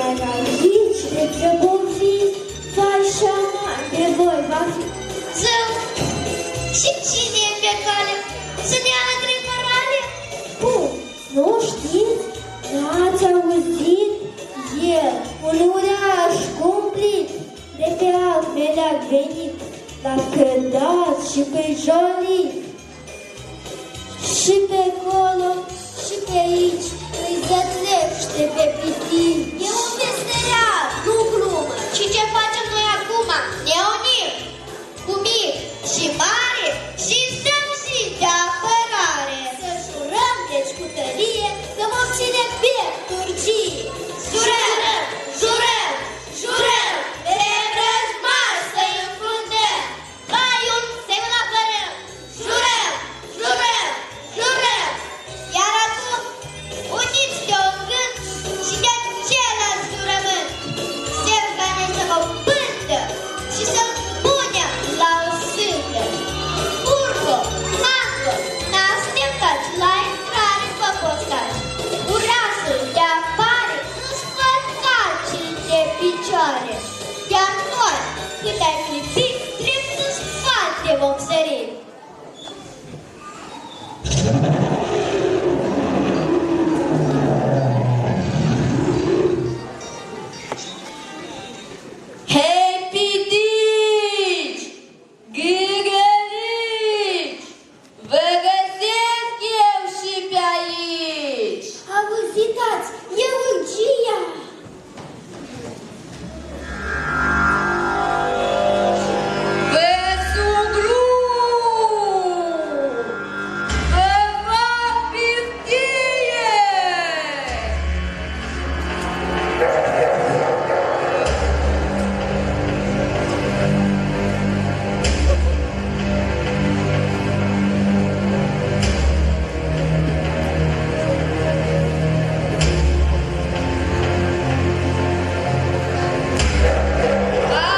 Dar aici, de ce vom fi, vai șaman de voi va fi. Zău, și cine e pe cale? Să ne ia la trei parale? Cum? Nu știți? N-ați auzit? E un uriaș cumplit, de pe altfel a venit, l-a cădat și pe Jolie. Și pe acolo, și pe aici, îi zătlește pe pitin. E un meseriat, nu glumă. Și ce facem noi acum? Ne unim cu mic și mare și stăm zi de apărare. Să jurăm deci cu tărie că vom ține piept Turciei. Jurăm, jurăm, jurăm, de vrăjmași să-i înfruntăm. Raiul să-i apărăm. Jurăm, jurăm, jurăm. Iar acum, uniți-te în gând și de același jurământ. Semnane să mă pântă și să-mi punem la o sândă. Urco, Manco, n-așteptați la intrare pe postaci. Urașul de apare nu-și fac calci de picioare. Iar noi, cât ai clipi, drept în spate vom sări. Hei, pitici! Gâgănici! Vă găsesc eu și pe aici! Auzitați, e urgia! Vă sugru! Vă fac piftie!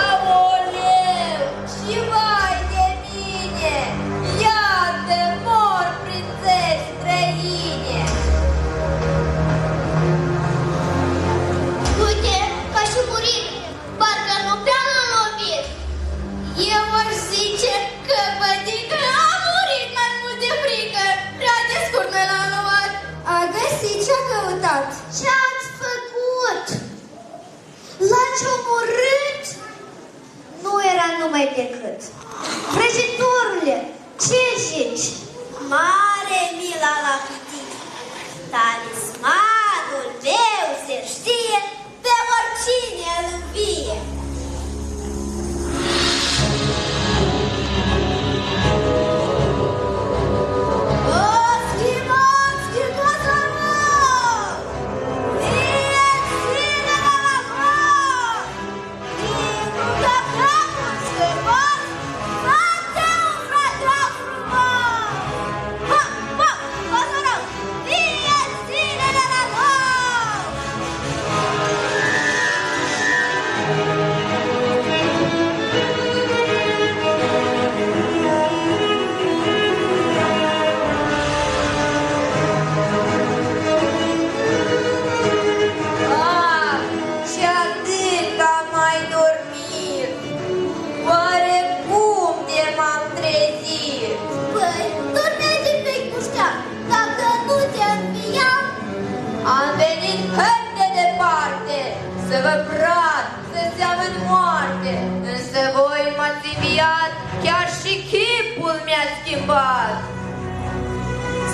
Aoleu! Și vai de mine! Iată, mor prințeși străine! Uite, ca și murit, parcă nu prea l-a lovit. Eu aș zice că bădică a murit mai mult de frică. Prea de scurt noi l-am luat. A găsit ce-a căutat. Ce-ați făcut? L-ați omorât? Nu era numai decât. Vrăjitorule, ce zici? Mare mila la pitic. Talismanul meu se știe, pe oricine îl învie. Și atât am mai dormit. Oare cum de m-am trezit? Păi, dormeai din vechi cu șteam, dacă nu te înviam. Am venit cât de departe să vă prad, să seamăn moarte. Însă voi m-ați înviat, chiar și chipul mi-a schimbat.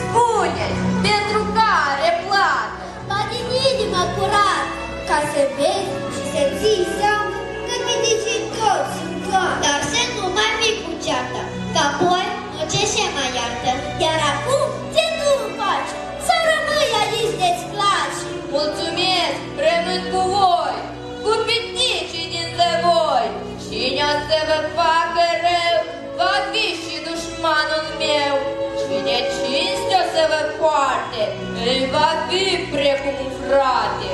Spuneți, pentru care plată? Ba din inimă curat, Ca să vezi și să ții seama că medicii toți sunt toate. dar să nu mai fii cu ceartă, că apoi nu ce se mai iartă. Iar acum ce tu îmi faci? Să rămâi aici de-ți place. Mulțumesc, rămân cu voi, cu piticii din zăvoi. Cine o să vă facă rău, va fi și dușmanul meu. Cine cinste o să vă poarte, îi va fi precum un frate.